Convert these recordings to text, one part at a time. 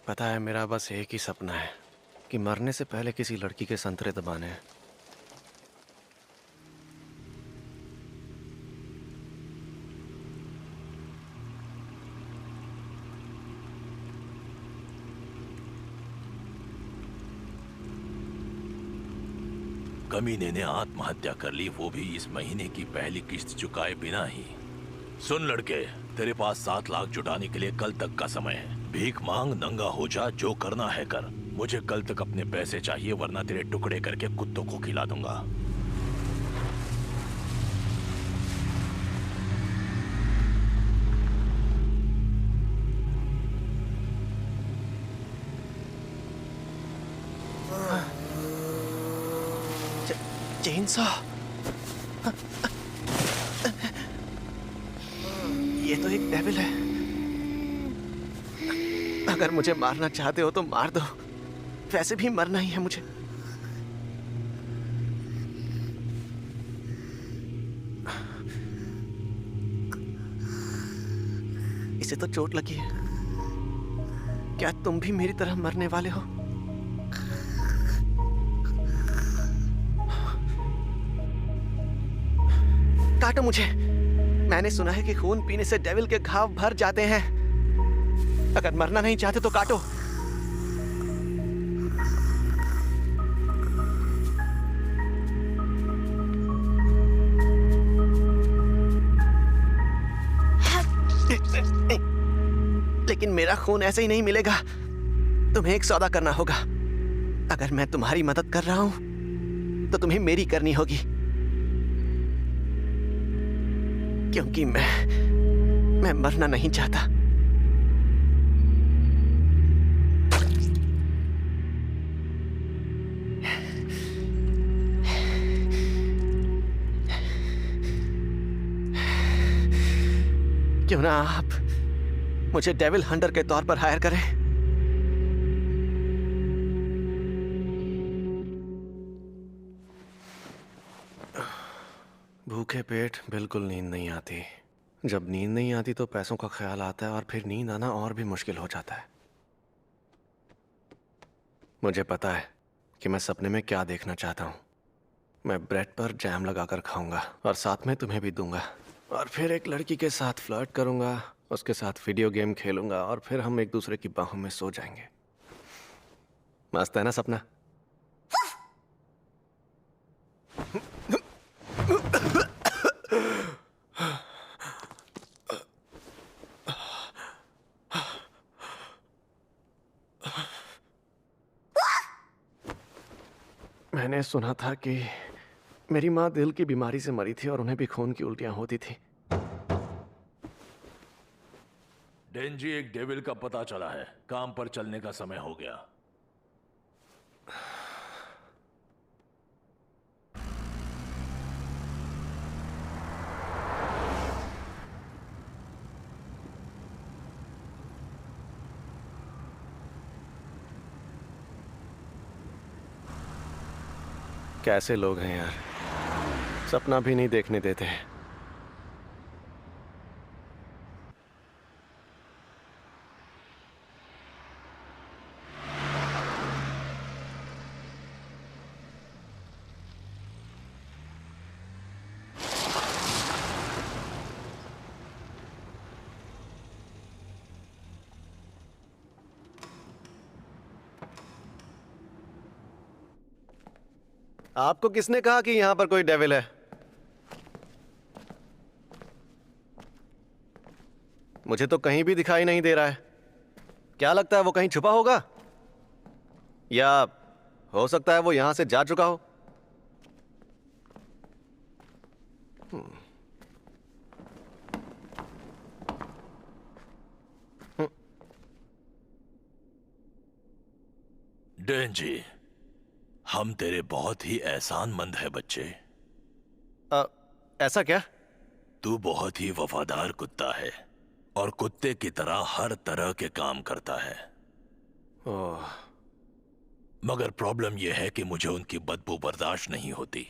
पता है, मेरा बस एक ही सपना है कि मरने से पहले किसी लड़की के संतरे दबाने हैं। कमीने ने आत्महत्या कर ली, वो भी इस महीने की पहली किस्त चुकाए बिना ही। सुन लड़के, तेरे पास 7 लाख जुटाने के लिए कल तक का समय है। भीख मांग, नंगा हो जा, जो करना है कर। मुझे कल तक अपने पैसे चाहिए, वरना तेरे टुकड़े करके कुत्तों को खिला दूंगा। चेनसॉ, ये तो एक डेविल है। अगर मुझे मारना चाहते हो तो मार दो, वैसे भी मरना ही है मुझे। इसे तो चोट लगी है। क्या तुम भी मेरी तरह मरने वाले हो? काटो मुझे। मैंने सुना है कि खून पीने से डेविल के घाव भर जाते हैं। अगर मरना नहीं चाहते तो काटो। लेकिन मेरा खून ऐसे ही नहीं मिलेगा। तुम्हें एक सौदा करना होगा। अगर मैं तुम्हारी मदद कर रहा हूं तो तुम्हें मेरी करनी होगी, क्योंकि मैं मरना नहीं चाहता। क्यों ना आप मुझे डेविल हंटर के तौर पर हायर करें? भूखे पेट बिल्कुल नींद नहीं आती। जब नींद नहीं आती तो पैसों का ख्याल आता है, और फिर नींद आना और भी मुश्किल हो जाता है। मुझे पता है कि मैं सपने में क्या देखना चाहता हूँ। मैं ब्रेड पर जैम लगाकर खाऊंगा और साथ में तुम्हें भी दूंगा, और फिर एक लड़की के साथ फ्लर्ट करूंगा, उसके साथ वीडियो गेम खेलूंगा, और फिर हम एक दूसरे की बाहों में सो जाएंगे। मस्त है ना सपना? मैंने सुना था कि मेरी माँ दिल की बीमारी से मरी थी और उन्हें भी खून की उल्टियां होती थी। डेंजी, एक डेविल का पता चला है। काम पर चलने का समय हो गया। कैसे लोग हैं यार, सपना भी नहीं देखने देते हैं। आपको किसने कहा कि यहां पर कोई डेविल है? मुझे तो कहीं भी दिखाई नहीं दे रहा है। क्या लगता है वो कहीं छुपा होगा? या हो सकता है वो यहां से जा चुका हो। डेंजी, हम तेरे बहुत ही एहसानमंद है बच्चे। ऐसा क्या? तू बहुत ही वफादार कुत्ता है और कुत्ते की तरह हर तरह के काम करता है। ओह, मगर प्रॉब्लम यह है कि मुझे उनकी बदबू बर्दाश्त नहीं होती।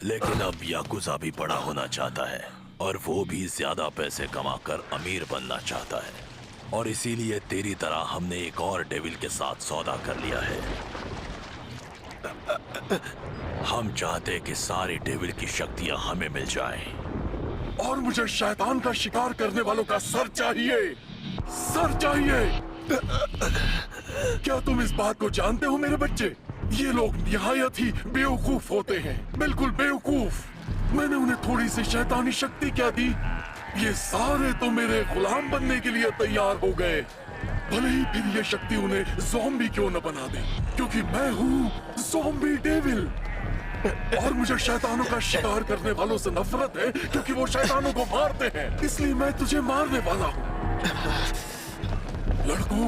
लेकिन अब याकुजा भी बड़ा होना चाहता है और वो भी ज्यादा पैसे कमाकर अमीर बनना चाहता है। और इसीलिए तेरी तरह हमने एक और डेविल के साथ सौदा कर लिया है। हम चाहते कि सारी डेविल की शक्तियां हमें मिल जाएं। और मुझे शैतान का शिकार करने वालों का सर चाहिए, सर चाहिए। क्या तुम इस बात को जानते हो मेरे बच्चे? ये लोग निहायत ही बेवकूफ होते हैं, बिल्कुल बेवकूफ। मैंने उन्हें थोड़ी सी शैतानी शक्ति क्या दी, ये सारे तो मेरे गुलाम बनने के लिए तैयार हो गए। भले ही फिर ये शक्ति उन्हें ज़ॉम्बी क्यों न बना दे, क्योंकि मैं हूँ ज़ॉम्बी डेविल। और मुझे शैतानों का शिकार करने वालों से नफरत है, क्योंकि वो शैतानों को मारते हैं। इसलिए मैं तुझे मारने वाला हूँ। लड़कों,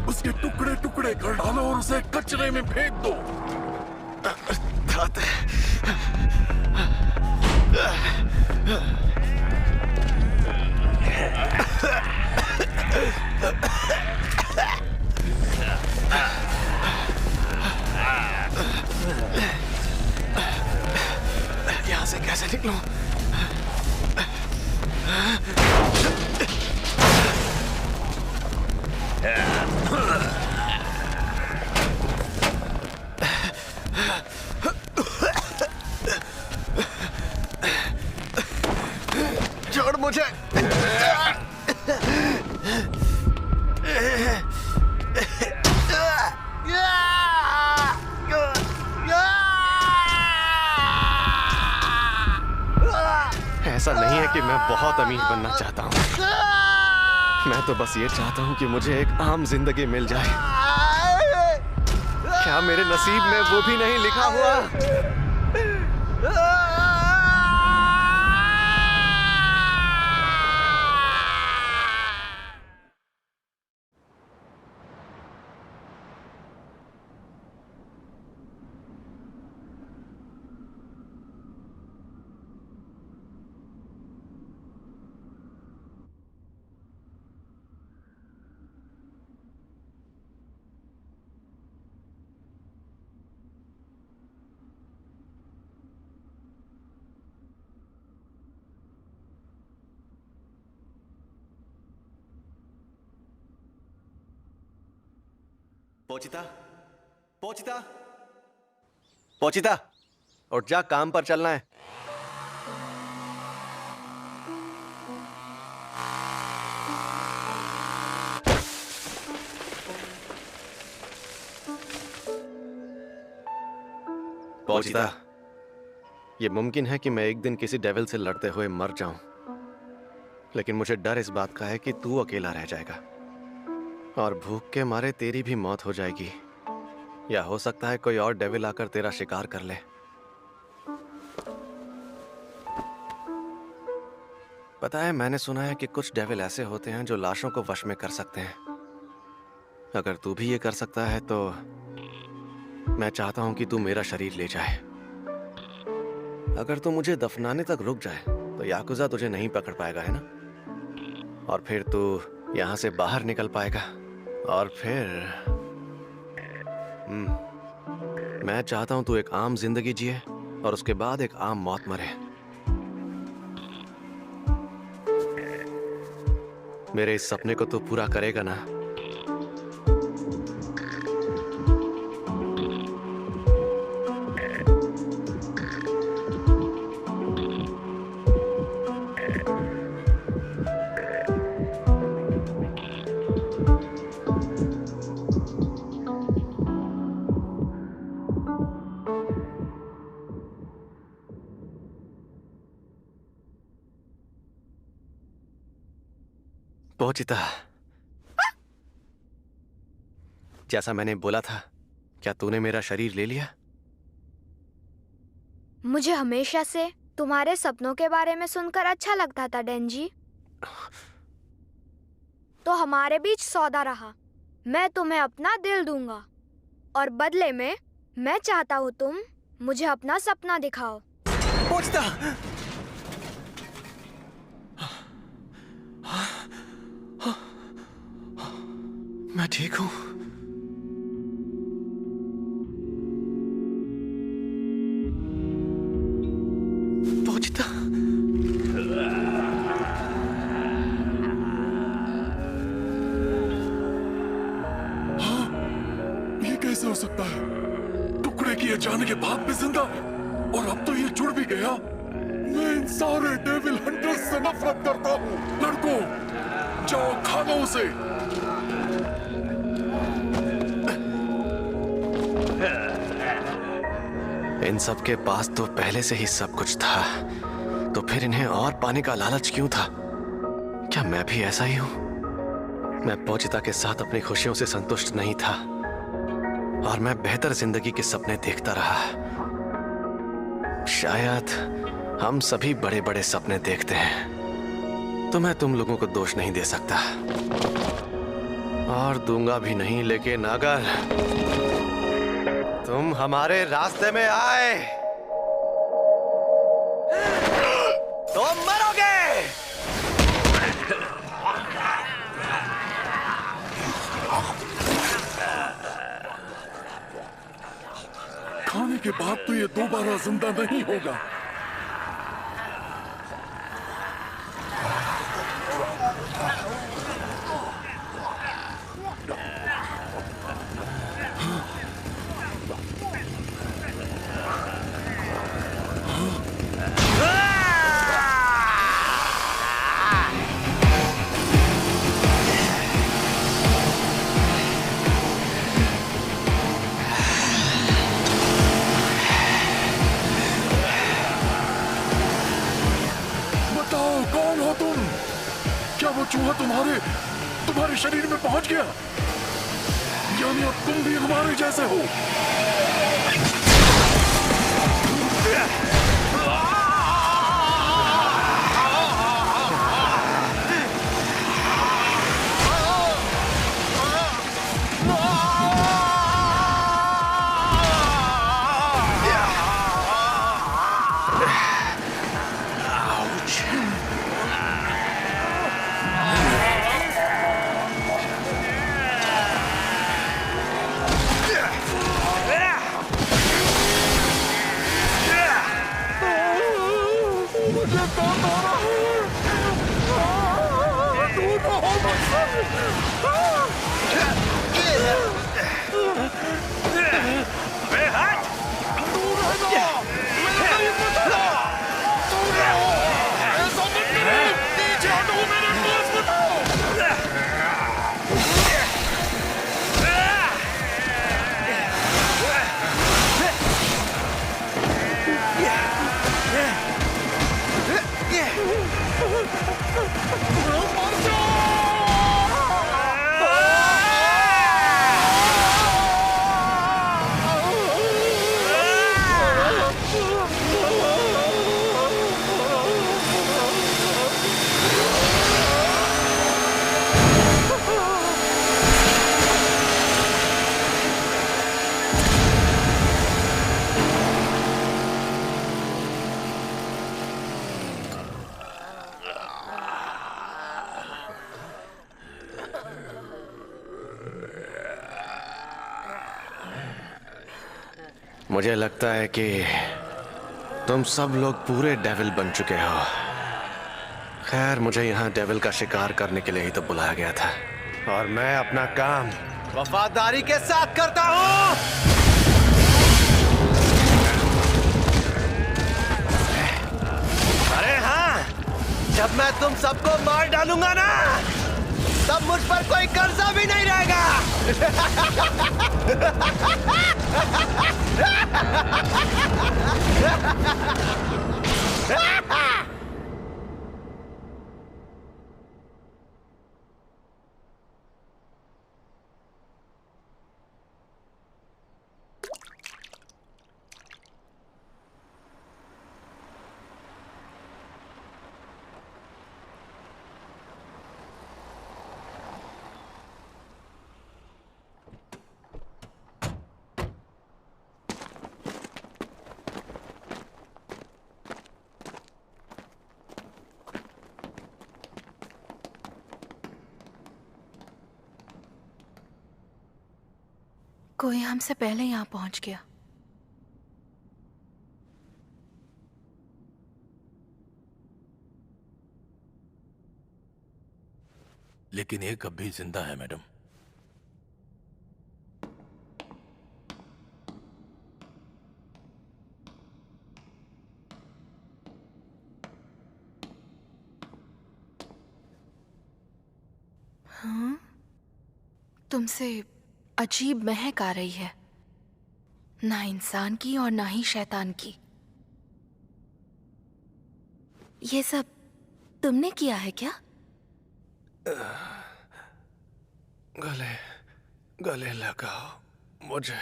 उसके टुकड़े टुकड़े कर डालो और उसे कचरे में फेंक दो। यहाँ से कैसे निकलूं? छोड़ मुझे। ऐसा नहीं है कि मैं बहुत अमीर बनना चाहता हूँ। मैं तो बस ये चाहता हूँ कि मुझे एक आम जिंदगी मिल जाए। क्या मेरे नसीब में वो भी नहीं लिखा हुआ? पोचिता, पोचिता, पोचिता, उठ जा, काम पर चलना है। पोचिता, ये मुमकिन है कि मैं एक दिन किसी डेविल से लड़ते हुए मर जाऊं, लेकिन मुझे डर इस बात का है कि तू अकेला रह जाएगा और भूख के मारे तेरी भी मौत हो जाएगी, या हो सकता है कोई और डेविल आकर तेरा शिकार कर ले। पता है, मैंने सुना है कि कुछ डेविल ऐसे होते हैं जो लाशों को वश में कर सकते हैं। अगर तू भी ये कर सकता है तो मैं चाहता हूं कि तू मेरा शरीर ले जाए। अगर तू मुझे दफनाने तक रुक जाए तो याकुजा तुझे नहीं पकड़ पाएगा, है ना? और फिर तू यहां से बाहर निकल पाएगा और फिर मैं चाहता हूं तू एक आम जिंदगी जिए और उसके बाद एक आम मौत मरे। मेरे इस सपने को तू पूरा करेगा ना? पोचिता, जैसा मैंने बोला था, क्या तूने मेरा शरीर ले लिया? मुझे हमेशा से तुम्हारे सपनों के बारे में सुनकर अच्छा लगता था डेंजी। तो हमारे बीच सौदा रहा। मैं तुम्हें अपना दिल दूंगा और बदले में मैं चाहता हूँ तुम मुझे अपना सपना दिखाओ। पोचिता! मैं ठीक हूँ। कैसे हो सकता है? टुकड़े किए जाने के बाद भी जिंदा, और अब तो ये जुड़ भी गया। मैं इन सारे डेविल हंटर्स से नफरत करता हूँ। लड़कों, जाओ खा लो उसे। इन सब के पास तो पहले से ही सब कुछ था, तो फिर इन्हें और पाने का लालच क्यों था? क्या मैं भी ऐसा ही हूं? मैं पोचिता के साथ अपनी खुशियों से संतुष्ट नहीं था, और मैं बेहतर जिंदगी के सपने देखता रहा। शायद हम सभी बड़े बड़े सपने देखते हैं, तो मैं तुम लोगों को दोष नहीं दे सकता, और दूंगा भी नहीं। लेकिन अगर तुम हमारे रास्ते में आए तो मरोगे। खाने के बाद तो ये दोबारा जिंदा नहीं होगा। कौन हो तुम? क्या वो चूहा तुम्हारे शरीर में पहुंच गया? यानी अब तुम भी हमारे जैसे हो? मुझे लगता है कि तुम सब लोग पूरे डेविल बन चुके हो। खैर, मुझे यहाँ डेविल का शिकार करने के लिए ही तो बुलाया गया था, और मैं अपना काम वफादारी के साथ करता हूँ। अरे हाँ, जब मैं तुम सबको मार डालूंगा ना, तब मुझ पर कोई कर्जा भी नहीं रहेगा। कोई हमसे पहले यहाँ पहुंच गया। लेकिन एक अब भी जिंदा है मैडम। तुमसे अजीब महक आ रही है, ना इंसान की और ना ही शैतान की। ये सब तुमने किया है क्या? गले गले लगाओ मुझे।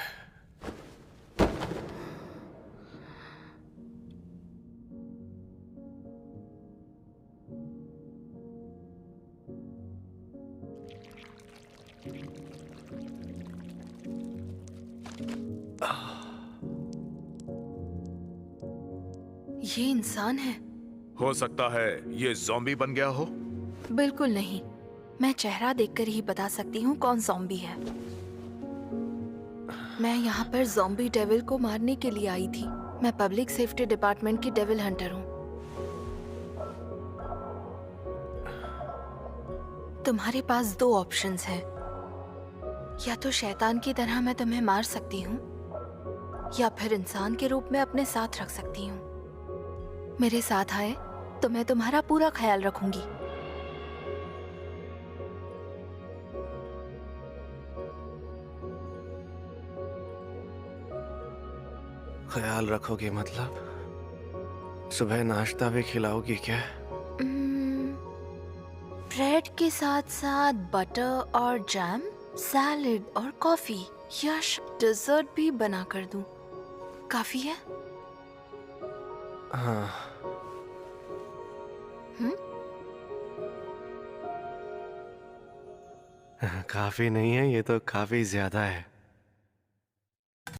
ये इंसान है? हो सकता है ये ज़ॉम्बी बन गया हो। बिल्कुल नहीं, मैं चेहरा देखकर ही बता सकती हूँ कौन ज़ॉम्बी है। मैं यहाँ पर ज़ॉम्बी डेविल को मारने के लिए आई थी। मैं पब्लिक सेफ्टी डिपार्टमेंट की डेविल हंटर हूँ। तुम्हारे पास दो ऑप्शंस हैं। या तो शैतान की तरह मैं तुम्हें मार सकती हूँ, या फिर इंसान के रूप में अपने साथ रख सकती हूँ। मेरे साथ आए तो मैं तुम्हारा पूरा ख्याल रखूंगी। ख्याल रखोगी मतलब सुबह नाश्ता भी खिलाओगी क्या? ब्रेड के साथ साथ बटर और जैम, सैलेड और कॉफी, या डेजर्ट भी बना कर दूं? काफी है? हाँ। काफी नहीं है, ये तो काफी ज्यादा है।